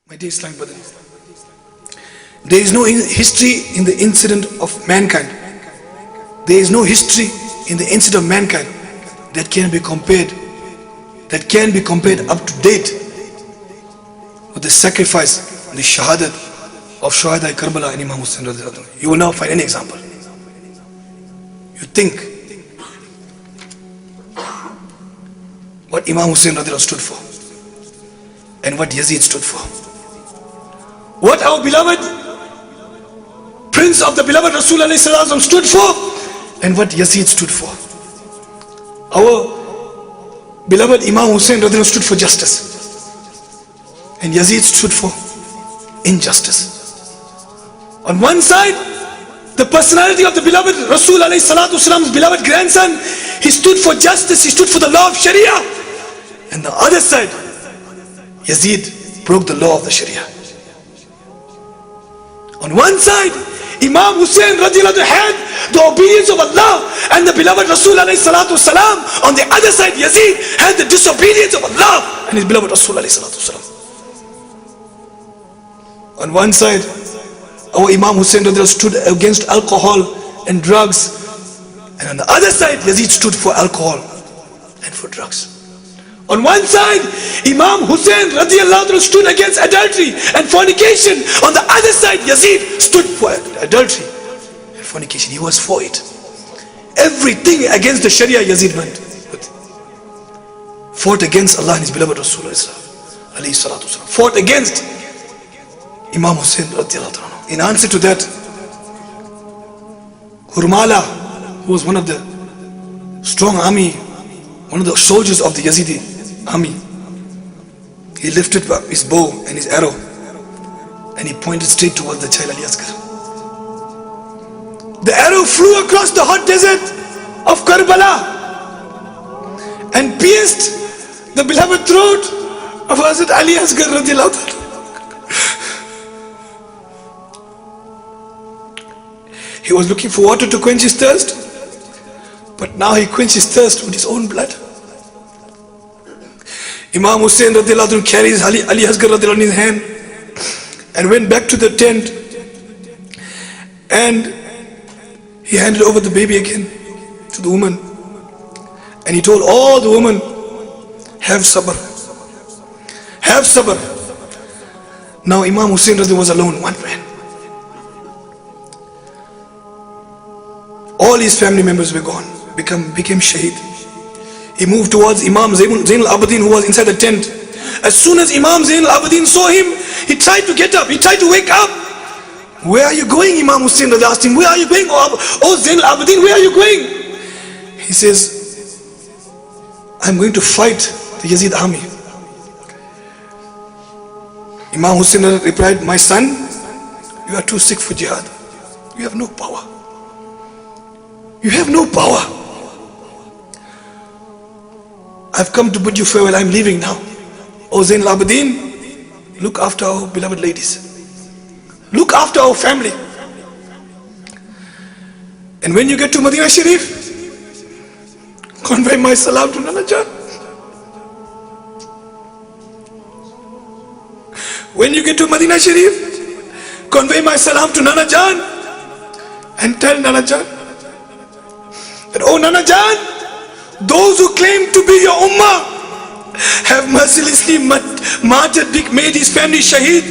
My dear Islamic brothers, there is no history in the incident of mankind. There is no history in the incident of mankind that can be compared up to date with the sacrifice and the shahadat of Shuhada Karbala and Imam Hussain radiallahu anhu. You will not find any example. You think what Imam Hussain radiallahu stood for and what Yazid stood for. What our beloved Prince of the beloved Rasul stood for and what Yazid stood for. Our beloved Imam Hussain stood for justice and Yazid stood for injustice. On one side, the personality of the beloved Rasul's beloved grandson, he stood for justice, he stood for the law of Sharia. And the other side, Yazid broke the law of the Sharia. On one side, Imam Hussain radiallahu anhu had the obedience of Allah and the beloved Rasul alayhi salatu wasalam. On the other side, Yazid had the disobedience of Allah and his beloved Rasul alayhi salatu wasalam. On one side, our Imam Hussain radiallahu anhu stood against alcohol and drugs, and on the other side, Yazid stood for alcohol and for drugs. On one side, Imam Hussain radiallahu anhu stood against adultery and fornication. On the other side, Yazid stood for adultery and fornication. He was for it. Everything against the Sharia, Yazid went with. Fought against Allah and his beloved Rasulullah alayhi salatu wasalam. Fought against Imam Hussain radiallahu anhu. In answer to that, Hurmala, who was one of the strong army, one of the soldiers of the Yazidi army, he lifted up his bow and his arrow and he pointed straight towards the child Ali Asghar. The arrow flew across the hot desert of Karbala and pierced the beloved throat of Hazrat Ali Asghar radiallahu anhu. He was looking for water to quench his thirst, but now he quenched his thirst with his own blood. Imam Hussain radiallahu anhu carries Ali Asghar radiallahu anhu in his hand and went back to the tent, and he handed over the baby again to the woman, and he told all the women, have sabr, have sabr. Now Imam Hussain radiallahu anhu was alone, one man. All his family members were gone, became shaheed. He moved towards Imam Zain al-Abidin, who was inside the tent. As soon as Imam Zain al-Abidin saw him, he tried to get up, he tried to wake up. Where are you going, Imam Hussain? They asked him, where are you going? Oh Zain al-Abidin, where are you going? He says, I'm going to fight the Yazid army. Imam Hussain replied, my son, you are too sick for jihad. You have no power. You have no power. I've come to bid you farewell. I'm leaving now. O Zain al-Abidin, look after our beloved ladies. Look after our family. And when you get to Medina Sharif, convey my salam to Nana Jan. When you get to Medina Sharif, convey my salam to Nana Jan and tell Nana Jan that, oh Nana Jan, those who claim to be your ummah have mercilessly martyred, made his family shaheed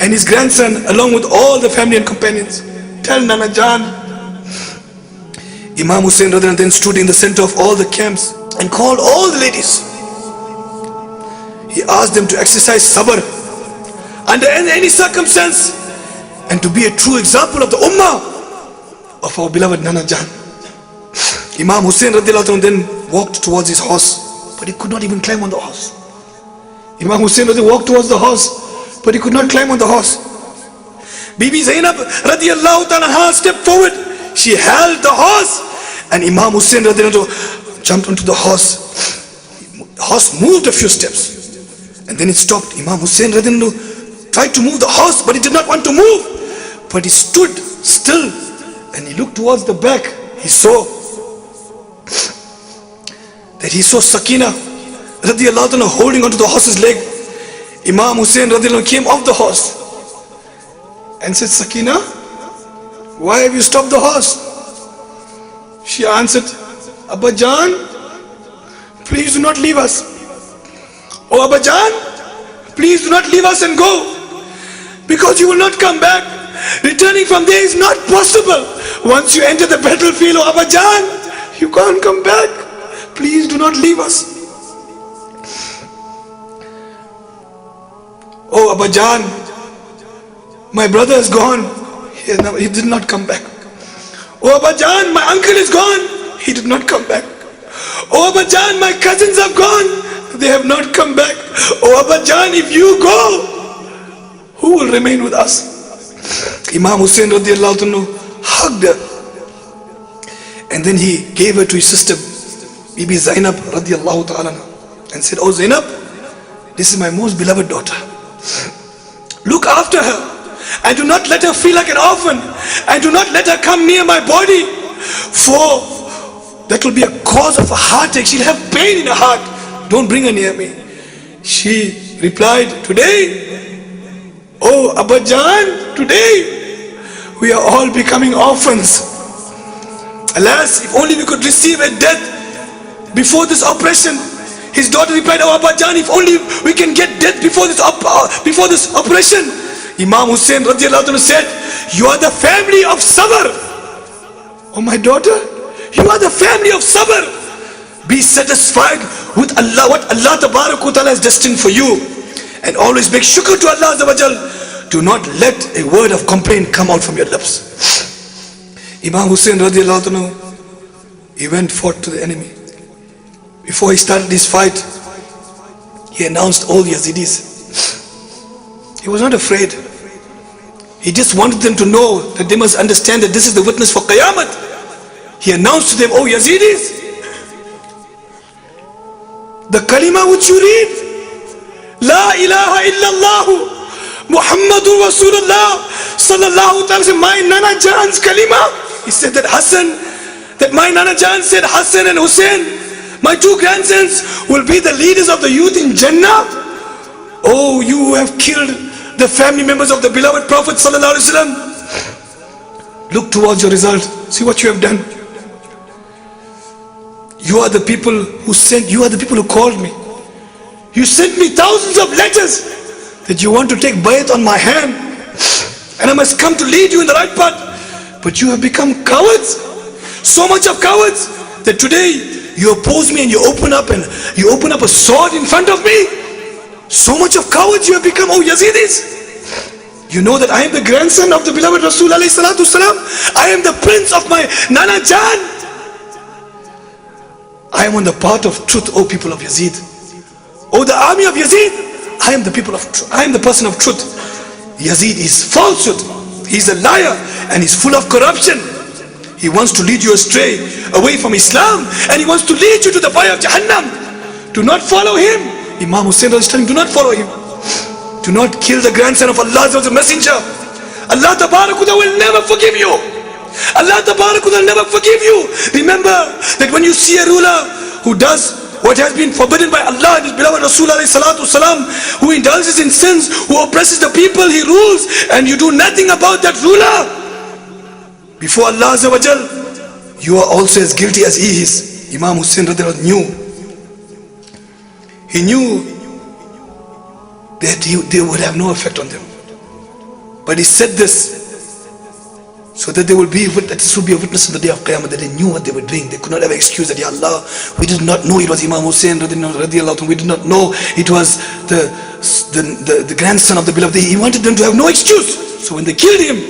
and his grandson along with all the family and companions. Tell Nana Jan. Imam Hussain then stood in the center of all the camps and called all the ladies. He asked them to exercise sabr under any circumstance and to be a true example of the ummah of our beloved Nana Jan. Imam Hussain radiallahu anhu then walked towards his horse, but he could not even climb on the horse. Imam Hussain walked towards the horse, but he could not climb on the horse. Bibi Zainab radiallahu anha stepped forward. She held the horse, and Imam Hussain radiallahu anhu jumped onto the horse. The horse moved a few steps, and then it stopped. Imam Hussain radiallahu anhu tried to move the horse, but he did not want to move. But he stood still, and he looked towards the back. He saw Sakina radiallahu anha holding onto the horse's leg, Imam Hussein radiallahu anhu came off the horse and said, Sakina, why have you stopped the horse? She answered, Abba Jan, please do not leave us. Oh Abba Jan, please do not leave us and go, because you will not come back. Returning from there is not possible. Once you enter the battlefield, oh Abba Jan, you can't come back. Please do not leave us. Oh Abba Jan, my brother is gone. He did not come back. Oh Abba Jan, my uncle is gone. He did not come back. Oh Abba Jan, my cousins have gone. They have not come back. Oh Abba Jan, if you go, who will remain with us? Imam Hussein radiallahu anhu hugged her, and then he gave her to his sister Bibi Zainab radiallahu ta'ala and said, Oh Zainab, this is my most beloved daughter. Look after her and do not let her feel like an orphan, and do not let her come near my body, for that will be a cause of a heartache. She'll have pain in her heart. Don't bring her near me. She replied, Today, oh Abba Jan, today we are all becoming orphans. Alas, if only we could receive a death before this oppression. His daughter replied, Oh Abba Jan, if only we can get death before this oppression. Imam Hussein radiallahu anhu said, You are the family of Sabr. Oh my daughter, you are the family of Sabr. Be satisfied with Allah, what Allah Ta'ala has destined for you, and always make shukr to Allah Azza wa Jal. Do not let a word of complaint come out from your lips. Imam Hussein radiallahu anhu, he went forth to the enemy. Before he started his fight, he announced all Yazidis. He was not afraid. He just wanted them to know that they must understand that this is the witness for Qiyamah. He announced to them, Oh Yazidis, the kalima which you read, La ilaha illallah Muhammadur Rasulullah sallallahu ta'ala, my Nana Jan's kalima. He said that my Nana Jan said Hassan and Hussein, my two grandsons, will be the leaders of the youth in Jannah. Oh, you have killed the family members of the beloved Prophet sallallahu alaihi wasallam. Look towards your result. See what you have done. You are the people who sent, you are the people who called me. You sent me thousands of letters that you want to take bayat on my hand, and I must come to lead you in the right path. But you have become cowards. So much of cowards that today you oppose me and you open up a sword in front of me. So much of cowards you have become, oh Yazidis. You know that I am the grandson of the beloved Rasul alayhi salatu salam. I am the prince of my Nana Jan. I am on the path of truth, O people of Yazid. O the army of Yazid, I am the people of truth. I am the person of truth. Yazid is falsehood. He is a liar and he's full of corruption. He wants to lead you astray away from Islam, and he wants to lead you to the fire of Jahannam. Do not follow him. Imam Hussein was telling, do not follow him. Do not kill the grandson of Allah, the messenger. Allah Ta'ala will never forgive you. Allah Ta'ala will never forgive you. Remember that when you see a ruler who does what has been forbidden by Allah and his beloved Rasul alayhi salatu salam, who indulges in sins, who oppresses the people he rules, and you do nothing about that ruler, before Allah Azza wa Jal, you are also as guilty as he is. Imam Hussein knew. He knew that they would have no effect on them. But he said this so that this will be a witness on the day of Qiyamah, that they knew what they were doing. They could not have excused that, Ya Allah, we did not know it was Imam Hussein radiallahu anhu. We did not know it was the grandson of the beloved. He wanted them to have no excuse. So when they killed him,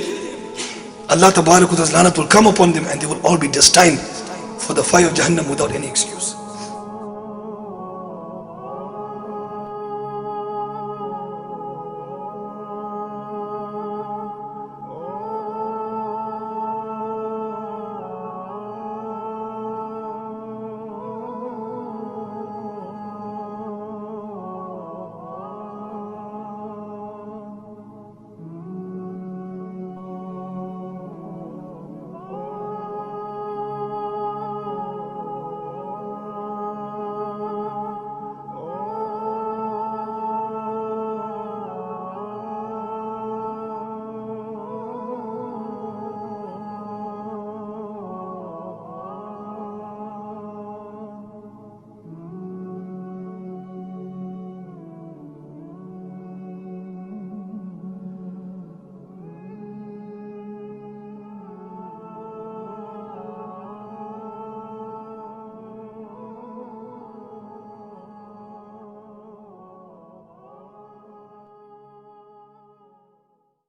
Allah Ta'ala's lanat will come upon them, and they will all be destined for the fire of Jahannam without any excuse.